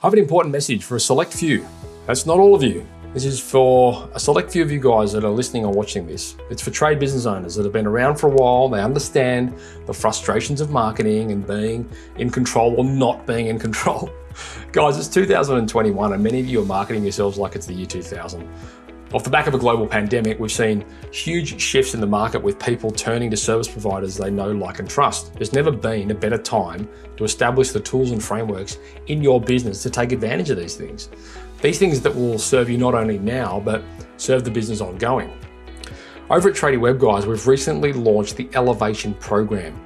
I have an important message for a select few. That's not all of you. This is for a select few of you guys that are listening or watching this. It's for trade business owners that have been around for a while. They understand the frustrations of marketing and being in control or not being in control. Guys, it's 2021 and many of you are marketing yourselves like it's the year 2000. Off the back of a global pandemic, we've seen huge shifts in the market with people turning to service providers they know, like and trust. There's never been a better time to establish the tools and frameworks in your business to take advantage of these things. These things that will serve you not only now, but serve the business ongoing. Over at Tradie Web Guys, we've recently launched the Elevation program.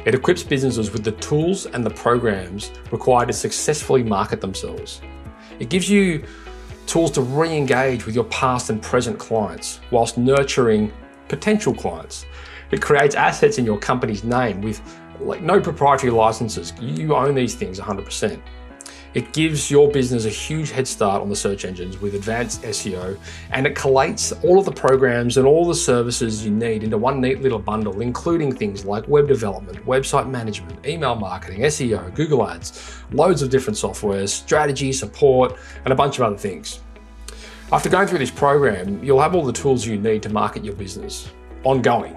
It equips businesses with the tools and the programs required to successfully market themselves. It gives you tools to re-engage with your past and present clients whilst nurturing potential clients. It creates assets in your company's name with no proprietary licenses. You own these things 100%. It gives your business a huge head start on the search engines with advanced SEO, and it collates all of the programs and all the services you need into one neat little bundle, including things like web development, website management, email marketing, SEO, Google Ads, loads of different softwares, strategy, support, and a bunch of other things. After going through this program, you'll have all the tools you need to market your business ongoing.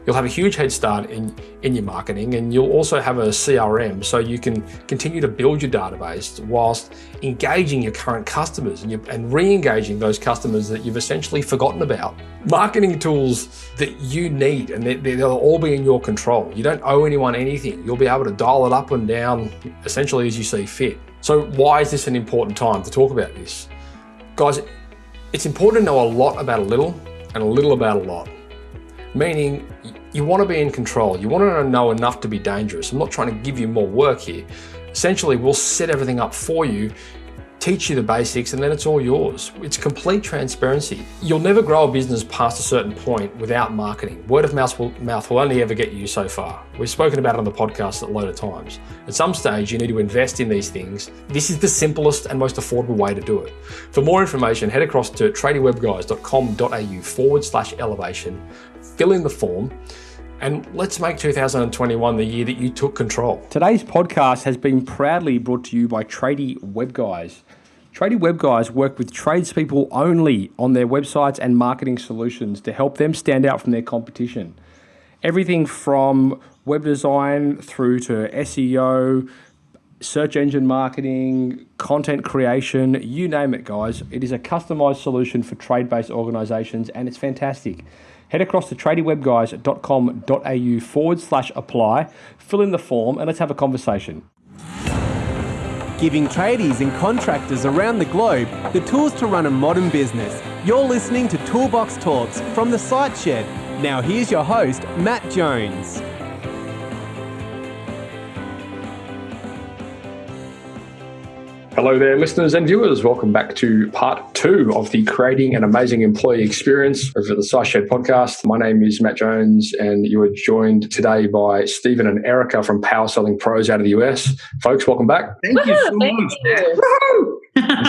You'll have a huge head start in your marketing, and you'll also have a CRM so you can continue to build your database whilst engaging your current customers and re-engaging those customers that you've essentially forgotten about. Marketing tools that you need, and they'll all be in your control. You don't owe anyone anything. You'll be able to dial it up and down essentially as you see fit. So why is this an important time to talk about this? Guys, it's important to know a lot about a little and a little about a lot. Meaning, you want to be in control. You want to know enough to be dangerous. I'm not trying to give you more work here. Essentially, we'll set everything up for you, teach you the basics, and then it's all yours. It's complete transparency. You'll never grow a business past a certain point without marketing. Word of mouth will only ever get you so far. We've spoken about it on the podcast a load of times. At some stage, you need to invest in these things. This is the simplest and most affordable way to do it. For more information, head across to tradiewebguys.com.au/elevation, fill in the form, and let's make 2021 the year that you took control. Today's podcast has been proudly brought to you by Tradie Web Guys. Tradie Web Guys work with tradespeople only on their websites and marketing solutions to help them stand out from their competition. Everything from web design through to SEO, search engine marketing, content creation, you name it, guys. It is a customized solution for trade-based organizations, and it's fantastic. Head across to tradiewebguys.com.au/apply, fill in the form, and let's have a conversation. Giving tradies and contractors around the globe the tools to run a modern business. You're listening to Toolbox Talks from the Site Shed. Now here's your host, Matt Jones. Hello there, listeners and viewers. Welcome back to part 2 of the Creating an Amazing Employee Experience over at the Site Shed podcast. My name is Matt Jones, and you are joined today by Stephen and Erica from Power Selling Pros out of the US. Folks, welcome back. Thank you so much, Matt.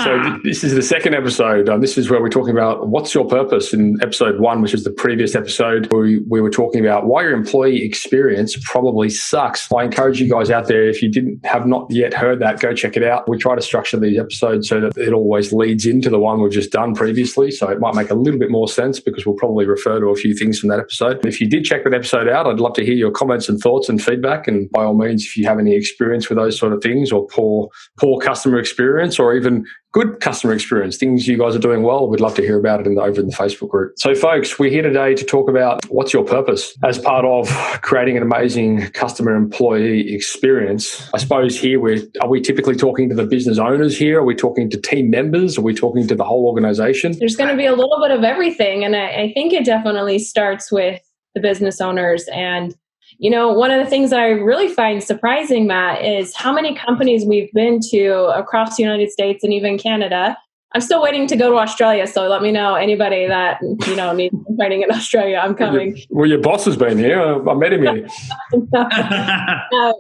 So this is the second episode. This is where we're talking about what's your purpose. In episode 1, which is the previous episode, we were talking about why your employee experience probably sucks. I encourage you guys out there, if you have not yet heard that, go check it out. We try to structure these episodes so that it always leads into the one we've just done previously. So it might make a little bit more sense because we'll probably refer to a few things from that episode. If you did check that episode out, I'd love to hear your comments and thoughts and feedback. And by all means, if you have any experience with those sort of things, or poor customer experience, or even good customer experience, things you guys are doing well, we'd love to hear about it over in the Facebook group. So folks, we're here today to talk about what's your purpose as part of creating an amazing customer employee experience. I suppose here are we typically talking to the business owners here? Are we talking to team members? Are we talking to the whole organization? There's going to be a little bit of everything. And I think it definitely starts with the business owners. And one of the things that I really find surprising, Matt, is how many companies we've been to across the United States and even Canada. I'm still waiting to go to Australia, so let me know anybody that needs training in Australia. I'm coming. Well, your boss has been here. I met him here. But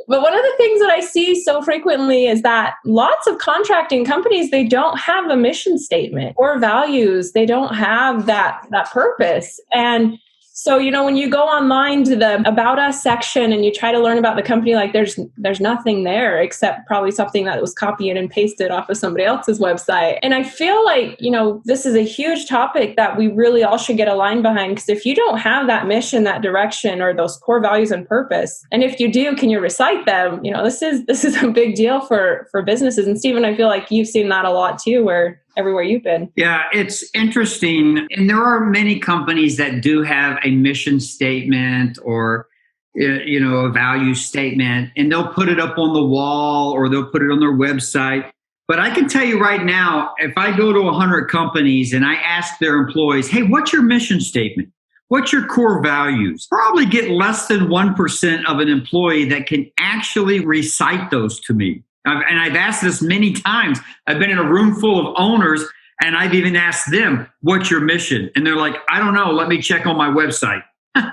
one of the things that I see so frequently is that lots of contracting companies, they don't have a mission statement or values. They don't have that purpose. And So, when you go online to the About Us section and you try to learn about the company, like there's nothing there except probably something that was copied and pasted off of somebody else's website. And I feel like, this is a huge topic that we really all should get aligned behind, because if you don't have that mission, that direction, or those core values and purpose, and if you do, can you recite them? This is a big deal for businesses. And Stephen, I feel like you've seen that a lot too, where everywhere you've been. Yeah, it's interesting. And there are many companies that do have a mission statement or, a value statement, and they'll put it up on the wall or they'll put it on their website. But I can tell you right now, if I go to 100 companies and I ask their employees, hey, what's your mission statement? What's your core values? Probably get less than 1% of an employee that can actually recite those to me. And I've asked this many times. I've been in a room full of owners and I've even asked them, what's your mission? And they're like, I don't know. Let me check on my website. And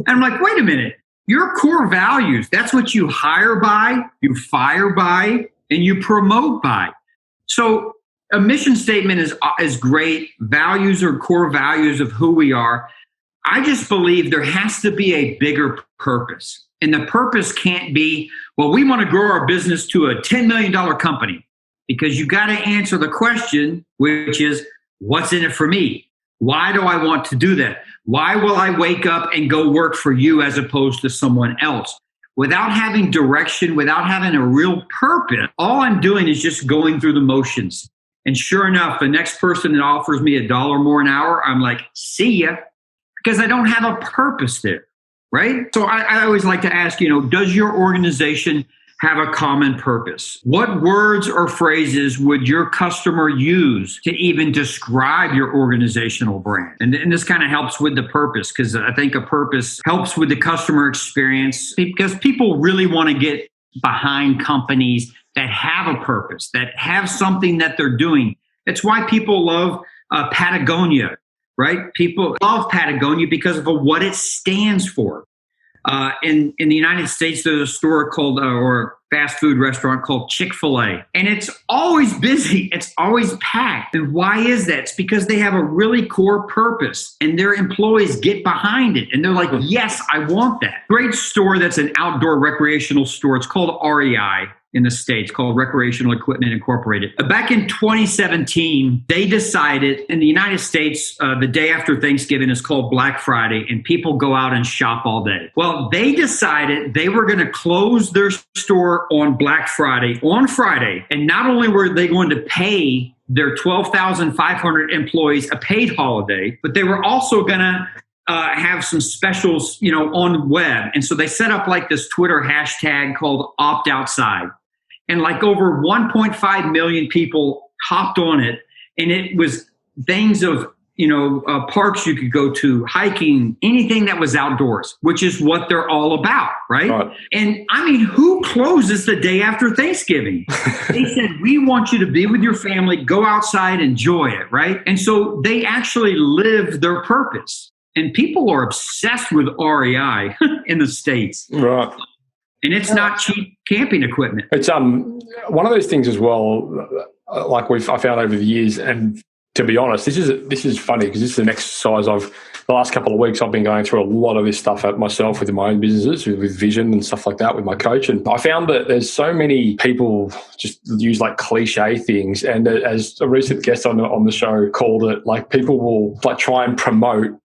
I'm like, wait a minute. Your core values, that's what you hire by, you fire by, and you promote by. So a mission statement is great. Values are core values of who we are. I just believe there has to be a bigger purpose. And the purpose can't be, well, we want to grow our business to a $10 million company, because you got to answer the question, which is, what's in it for me? Why do I want to do that? Why will I wake up and go work for you as opposed to someone else? Without having direction, without having a real purpose, all I'm doing is just going through the motions. And sure enough, the next person that offers me $1 more an hour, I'm like, see ya, because I don't have a purpose there. Right? So I always like to ask, does your organization have a common purpose? What words or phrases would your customer use to even describe your organizational brand? And this kind of helps with the purpose, because I think a purpose helps with the customer experience, because people really want to get behind companies that have a purpose, that have something that they're doing. It's why people love Patagonia. Right? People love Patagonia because of what it stands for. In the United States, there's a store called, or fast food restaurant called Chick-fil-A. And it's always busy. It's always packed. And why is that? It's because they have a really core purpose and their employees get behind it. And they're like, yes, I want that. Great store that's an outdoor recreational store. It's called REI. In the States, called Recreational Equipment Incorporated. Back in 2017, they decided in the United States, the day after Thanksgiving is called Black Friday, and people go out and shop all day. Well, they decided they were going to close their store on Black Friday, and not only were they going to pay their 12,500 employees a paid holiday, but they were also going to have some specials, on web. And so they set up like this Twitter hashtag called Opt Outside. And like over 1.5 million people hopped on it. And it was things of, parks you could go to, hiking, anything that was outdoors, which is what they're all about, right? And I mean, who closes the day after Thanksgiving? They said, we want you to be with your family, go outside, enjoy it, right? And so they actually lived their purpose. And people are obsessed with REI in the States. Right. And it's not cheap camping equipment. It's one of those things as well, like I found over the years. And to be honest, this is funny, because this is an exercise the last couple of weeks I've been going through a lot of this stuff at myself with my own businesses, with vision and stuff like that with my coach. And I found that there's so many people just use like cliche things. And as a recent guest on the show called it, like people will like try and promote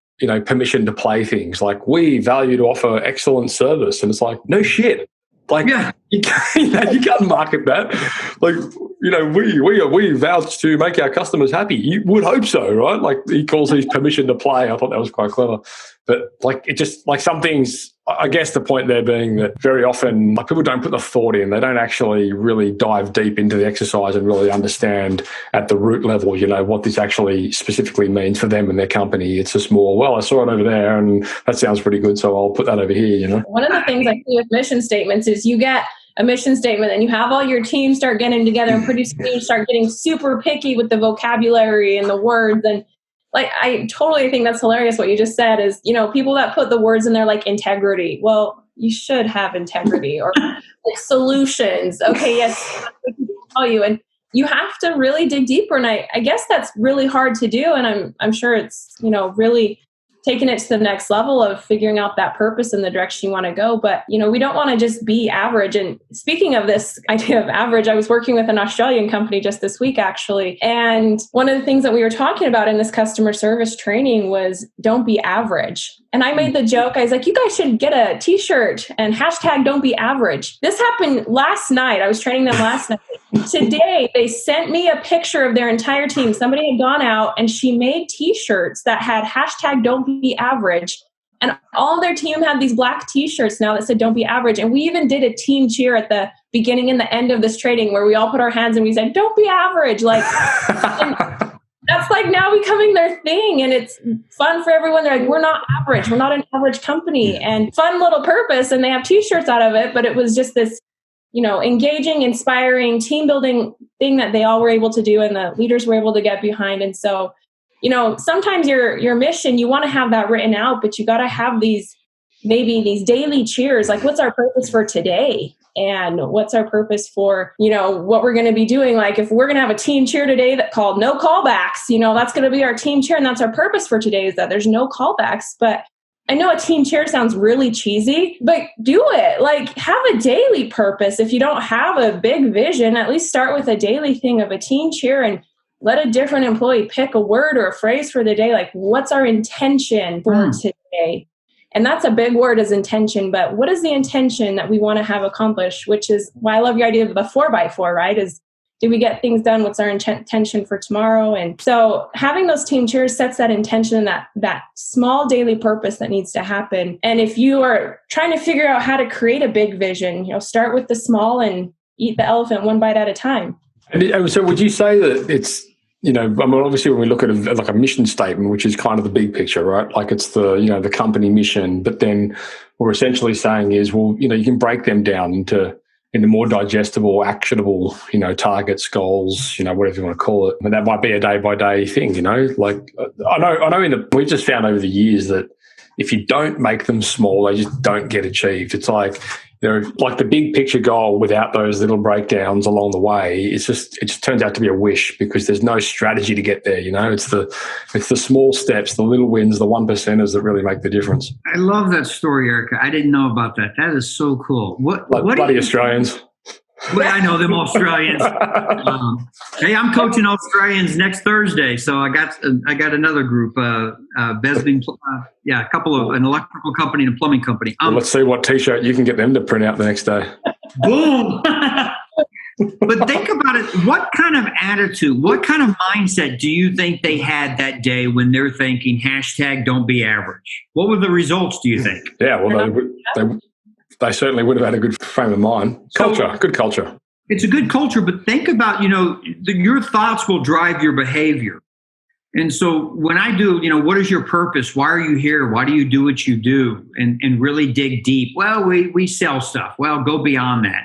permission to play things like, we value to offer excellent service. And it's like, no shit. Like, yeah. you can't market that. Like, we vouch to make our customers happy. You would hope so, right? Like he calls these permission to play. I thought that was quite clever. But like, it just like some things, I guess the point there being that very often like people don't put the thought in. They don't actually really dive deep into the exercise and really understand at the root level, what this actually specifically means for them and their company. It's just more, well, I saw it over there and that sounds pretty good, so I'll put that over here, One of the things I see with mission statements is you get a mission statement and you have all your team start getting together, and pretty soon you start getting super picky with the vocabulary and the words. And like, I totally think that's hilarious what you just said is, people that put the words in there like integrity. Well, you should have integrity, or like solutions. Okay, yes, I can tell you. And you have to really dig deeper. And I guess that's really hard to do. And I'm sure it's, really taking it to the next level of figuring out that purpose and the direction you want to go. But, we don't want to just be average. And speaking of this idea of average, I was working with an Australian company just this week, actually. And one of the things that we were talking about in this customer service training was don't be average. And I made the joke, I was like, you guys should get a t-shirt and hashtag don't be average. This happened last night. I was training them last night. Today, they sent me a picture of their entire team. Somebody had gone out and she made t-shirts that had hashtag don't be average. And all their team had these black t-shirts now that said don't be average. And we even did a team cheer at the beginning and the end of this training where we all put our hands and we said, don't be average. Like, that's like now becoming their thing. And it's fun for everyone. They're like, we're not average. We're not an average company. And fun little purpose. And they have t-shirts out of it. But it was just this, engaging, inspiring, team building thing that they all were able to do and the leaders were able to get behind. And so, sometimes your mission, you want to have that written out, but you got to have these daily cheers. Like, what's our purpose for today? And what's our purpose for, what we're going to be doing? Like, if we're going to have a team cheer today that called no callbacks, that's going to be our team cheer. And that's our purpose for today, is that there's no callbacks. But I know a team cheer sounds really cheesy, but do it. Like, have a daily purpose. If you don't have a big vision, at least start with a daily thing of a team cheer and let a different employee pick a word or a phrase for the day. Like, what's our intention for today? And that's a big word, is intention. But what is the intention that we want to have accomplished? Which is why I love your idea of the 4x4, right? Is, do we get things done? What's our intention for tomorrow? And so having those team cheers sets that intention, that small daily purpose that needs to happen. And if you are trying to figure out how to create a big vision, start with the small and eat the elephant one bite at a time. And so would you say that it's, obviously when we look at a mission statement, which is kind of the big picture, right? Like it's the company mission, but then what we're essentially saying is, well, you can break them down into more digestible, actionable, targets, goals, whatever you want to call it. And that might be a day by day thing, like I know we've just found over the years that if you don't make them small, they just don't get achieved. It's like, like the big picture goal without those little breakdowns along the way, it just turns out to be a wish, because there's no strategy to get there. It's the small steps, the little wins, the 1%ers that really make the difference. I love that story, Erica. I didn't know about that. That is so cool. What bloody Australians. Well, I know them Australians. Hey, I'm coaching Australians next Thursday, so I got another group. Besbin, a couple of an electrical company and a plumbing company. Well, let's see what T-shirt you can get them to print out the next day. Boom! But think about it. What kind of attitude, what kind of mindset do you think they had that day when they're thinking hashtag don't be average? What were the results, do you think? Yeah, well, they certainly would have had a good frame of mind. Good culture. It's a good culture, but think about, your thoughts will drive your behavior. And so when I do, what is your purpose? Why are you here? Why do you do what you do? And really dig deep. Well, we sell stuff. Well, go beyond that,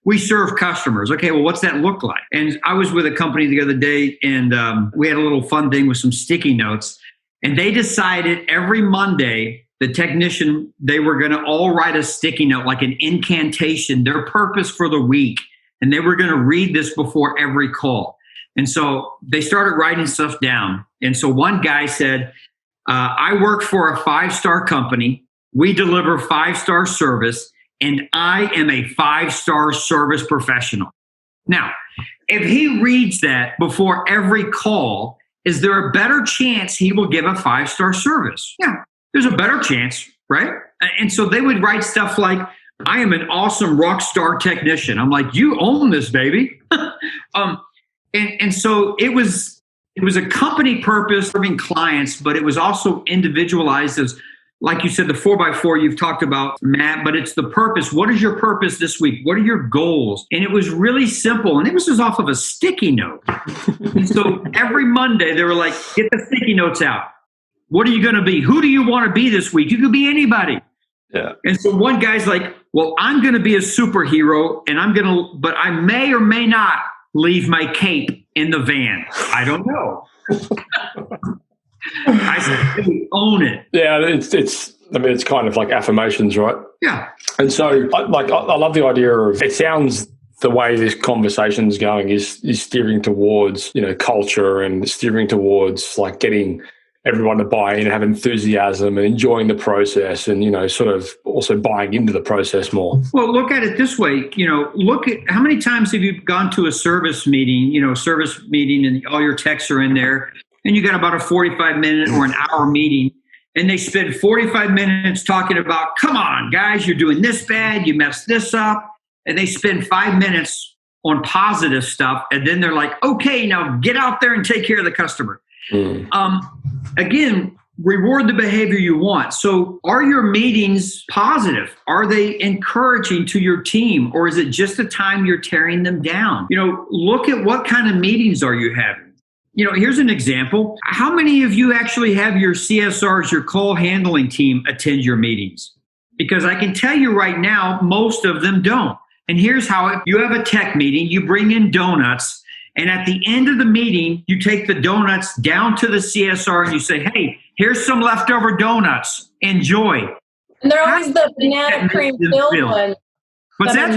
We serve customers. Okay, well, what's that look like? And I was with a company the other day, and we had a little fun thing with some sticky notes. And they decided every Monday, the technician, they were going to all write a sticky note, like an incantation, their purpose for the week. And they were going to read this before every call. And so they started writing stuff down. And so one guy said, I work for a 5-star company. We deliver 5-star service, and I am a 5-star service professional. Now, if he reads that before every call, is there a better chance he will give a 5-star service? Yeah. There's a better chance, right? And so they would write stuff like, I am an awesome rock star technician. I'm like, you own this, baby. And so it was a company purpose serving clients, but it was also individualized as, like you said, the 4x4 you've talked about, Matt, but it's the purpose. What is your purpose this week? What are your goals? And it was really simple. And it was just off of a sticky note. And so every Monday they were like, get the sticky notes out. What are you going to be? Who do you want to be this week? You could be anybody. Yeah. And so one guy's like, well, I'm going to be a superhero, and but I may or may not leave my cape in the van. I don't know. I said, own it. Yeah, it's kind of like affirmations, right? Yeah. And so I love the idea of, it sounds, the way this conversation is going is steering towards, culture, and steering towards like getting everyone to buy in and have enthusiasm and enjoying the process and, sort of also buying into the process more. Well, look at it this way. Look at how many times have you gone to a service meeting, and all your texts are in there, and you got about a 45-minute or an hour meeting, and they spend 45 minutes talking about, come on, guys, you're doing this bad, you messed this up. And they spend 5 minutes on positive stuff. And then they're like, okay, now get out there and take care of the customer. Again, reward the behavior you want. So are your meetings positive? Are they encouraging to your team? Or is it just the time you're tearing them down? Look at what kind of meetings are you having? Here's an example. How many of you actually have your CSRs, your call handling team, attend your meetings? Because I can tell you right now, most of them don't. And here's how you have a tech meeting, you bring in donuts, and at the end of the meeting, you take the donuts down to the CSR and you say, hey, here's some leftover donuts. Enjoy. And they're always the banana cream filled ones. What's that?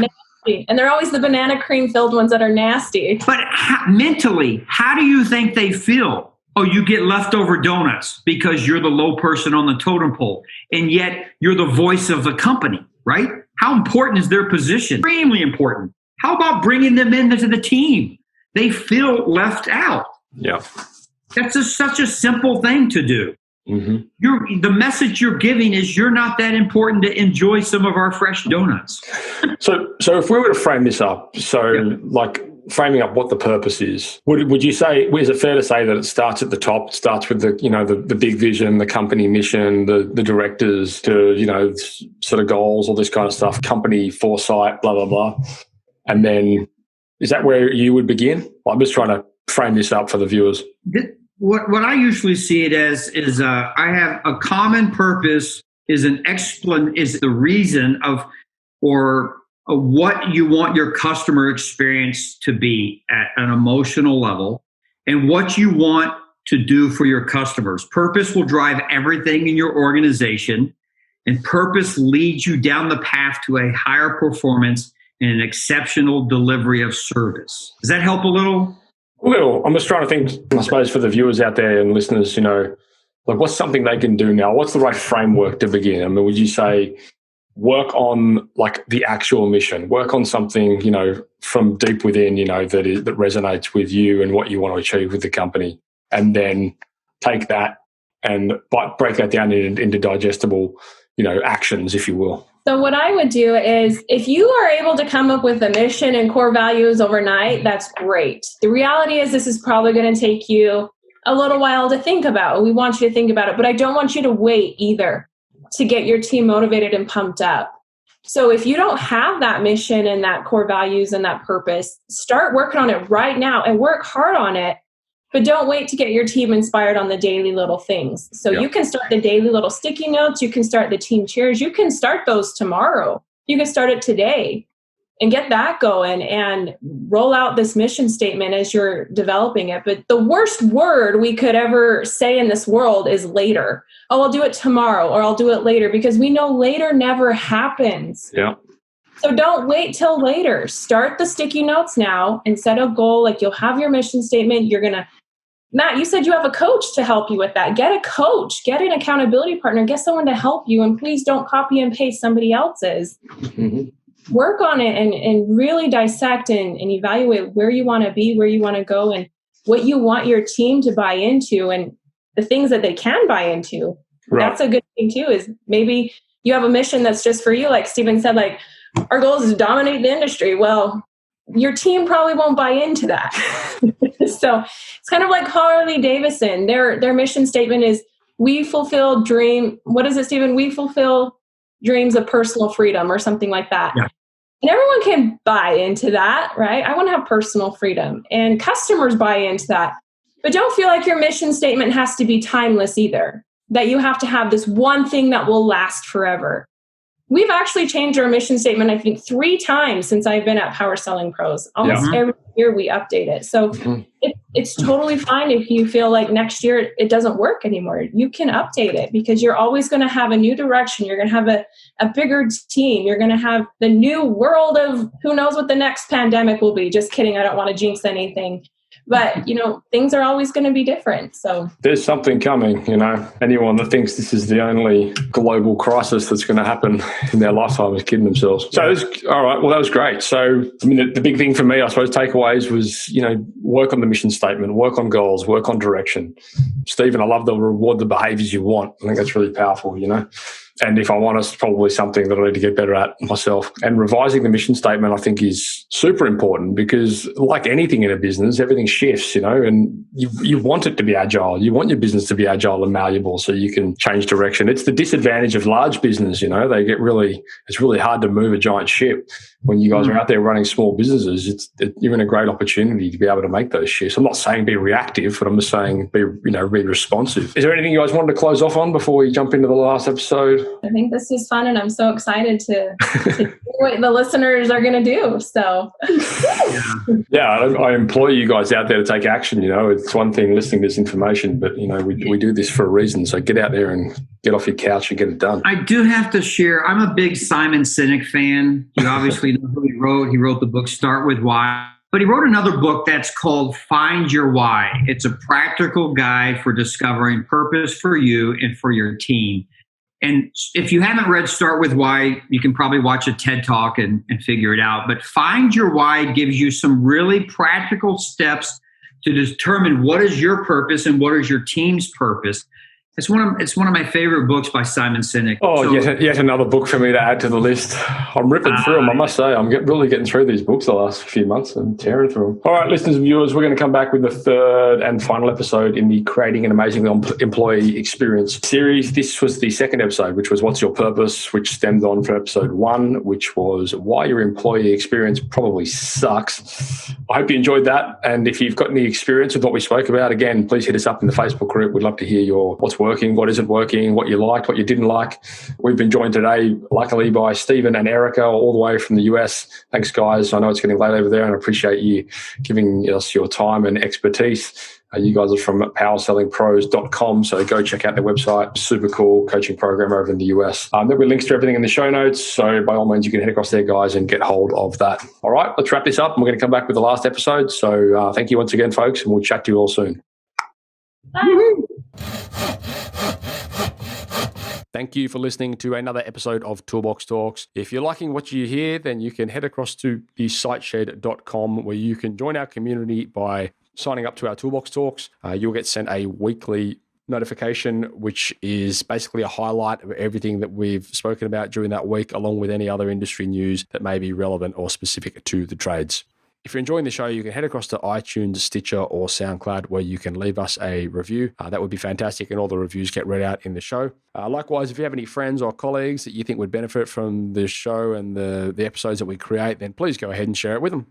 Nasty. And they're always the banana cream filled ones that are nasty. But mentally, how do you think they feel? Oh, you get leftover donuts because you're the low person on the totem pole. And yet you're the voice of the company, right? How important is their position? Extremely important. How about bringing them into the team? They feel left out. Yeah. That's such a simple thing to do. Mm-hmm. The message you're giving is you're not that important to enjoy some of our fresh donuts. So if we were to frame this up, like framing up what the purpose is, would you say, is it fair to say that it starts at the top? It starts with the big vision, the company mission, the directors to, sort of goals, all this kind of stuff, company foresight, blah, blah, blah. And then is that where you would begin? I'm just trying to frame this up for the viewers. What I usually see it as is I have a common purpose is the reason of what you want your customer experience to be at an emotional level and what you want to do for your customers. Purpose will drive everything in your organization, and purpose leads you down the path to a higher performance and an exceptional delivery of service. Does that help a little? Well, I'm just trying to think, I suppose, for the viewers out there and listeners, like what's something they can do now? What's the right framework to begin? I mean, would you say work on like the actual mission, work on something, from deep within, that resonates with you and what you want to achieve with the company, and then take that and break that down into digestible, actions, if you will. So what I would do is, if you are able to come up with a mission and core values overnight, that's great. The reality is this is probably going to take you a little while to think about. We want you to think about it, but I don't want you to wait either to get your team motivated and pumped up. So if you don't have that mission and that core values and that purpose, start working on it right now and work hard on it. But don't wait to get your team inspired on the daily little things. So you can start the daily little sticky notes. You can start the team cheers. You can start those tomorrow. You can start it today and get that going and roll out this mission statement as you're developing it. But the worst word we could ever say in this world is later. Oh, I'll do it tomorrow, or I'll do it later, because we know later never happens. Yeah. So don't wait till later. Start the sticky notes now and set a goal. Like, you'll have your mission statement. Matt, you said you have a coach to help you with that. Get a coach, get an accountability partner, get someone to help you. And please don't copy and paste somebody else's. Mm-hmm. Work on it and really dissect and evaluate where you want to be, where you want to go, and what you want your team to buy into and the things that they can buy into. Right. That's a good thing too, is maybe you have a mission that's just for you. Like Stephen said, like, our goal is to dominate the industry. Well, your team probably won't buy into that. So it's kind of like Harley Davidson. Their mission statement is, we fulfill what is it, Stephen? We fulfill dreams of personal freedom, or something like that. Yeah. And everyone can buy into that, right? I want to have personal freedom, and customers buy into that. But don't feel like your mission statement has to be timeless either, that you have to have this one thing that will last forever. We've actually changed our mission statement, I think, 3 times since I've been at Power Selling Pros. Almost every year we update it. So it's totally fine if you feel like next year it doesn't work anymore. You can update it, because you're always going to have a new direction. You're going to have a bigger team. You're going to have the new world of who knows what the next pandemic will be. Just kidding. I don't want to jinx anything. but things are always going to be different. So there's something coming, anyone that thinks this is the only global crisis that's going to happen in their lifetime is kidding themselves. So all right, well, that was great. So the big thing for me, I suppose, takeaways was, work on the mission statement, work on goals, work on direction. Stephen, I love the reward the behaviors you want. I think that's really powerful, And if I'm honest, probably something that I need to get better at myself. And revising the mission statement, I think, is super important because, like anything in a business, everything shifts, and you want it to be agile. You want your business to be agile and malleable so you can change direction. It's the disadvantage of large business, it's really hard to move a giant ship. When you guys are out there running small businesses, you're in a great opportunity to be able to make those shifts. I'm not saying be reactive, but I'm just saying be responsive. Is there anything you guys wanted to close off on before we jump into the last episode? I think this is fun, and I'm so excited to see what the listeners are going to do. So, I implore you guys out there to take action. It's one thing listening to this information, but we do this for a reason. So get out there and get off your couch and get it done. I do have to share. I'm a big Simon Sinek fan. You obviously know who he wrote. He wrote the book Start With Why. But he wrote another book that's called Find Your Why. It's a practical guide for discovering purpose for you and for your team. And if you haven't read Start With Why, you can probably watch a TED Talk and figure it out. But Find Your Why gives you some really practical steps to determine what is your purpose and what is your team's purpose. It's one of my favorite books by Simon Sinek. Oh, yet another book for me to add to the list. I'm ripping through them, I must say. I'm really getting through these books the last few months and tearing through them. All right, listeners and viewers, we're going to come back with the third and final episode in the Creating an Amazing Employee Experience series. This was the second episode, which was What's Your Purpose, which stemmed on from episode 1, which was Why Your Employee Experience Probably Sucks. I hope you enjoyed that. And if you've got any experience with what we spoke about, again, please hit us up in the Facebook group. We'd love to hear your what's working, what isn't working, what you liked, what you didn't like. We've been joined today, luckily, by Stephen and Erica, all the way from the US. Thanks, guys. I know it's getting late over there, and I appreciate you giving us your time and expertise. You guys are from powersellingpros.com, so go check out their website. Super cool coaching program over in the US. There'll be links to everything in the show notes, so by all means, you can head across there, guys, and get hold of that. All right, let's wrap this up, and we're going to come back with the last episode. So thank you once again, folks, and we'll chat to you all soon. bye. Thank you for listening to another episode of Toolbox Talks. If you're liking what you hear, then you can head across to thesiteshed.com where you can join our community by signing up to our Toolbox Talks. You'll get sent a weekly notification, which is basically a highlight of everything that we've spoken about during that week, along with any other industry news that may be relevant or specific to the trades. If you're enjoying the show, you can head across to iTunes, Stitcher, or SoundCloud, where you can leave us a review. That would be fantastic, and all the reviews get read out in the show. Likewise, if you have any friends or colleagues that you think would benefit from the show and the episodes that we create, then please go ahead and share it with them.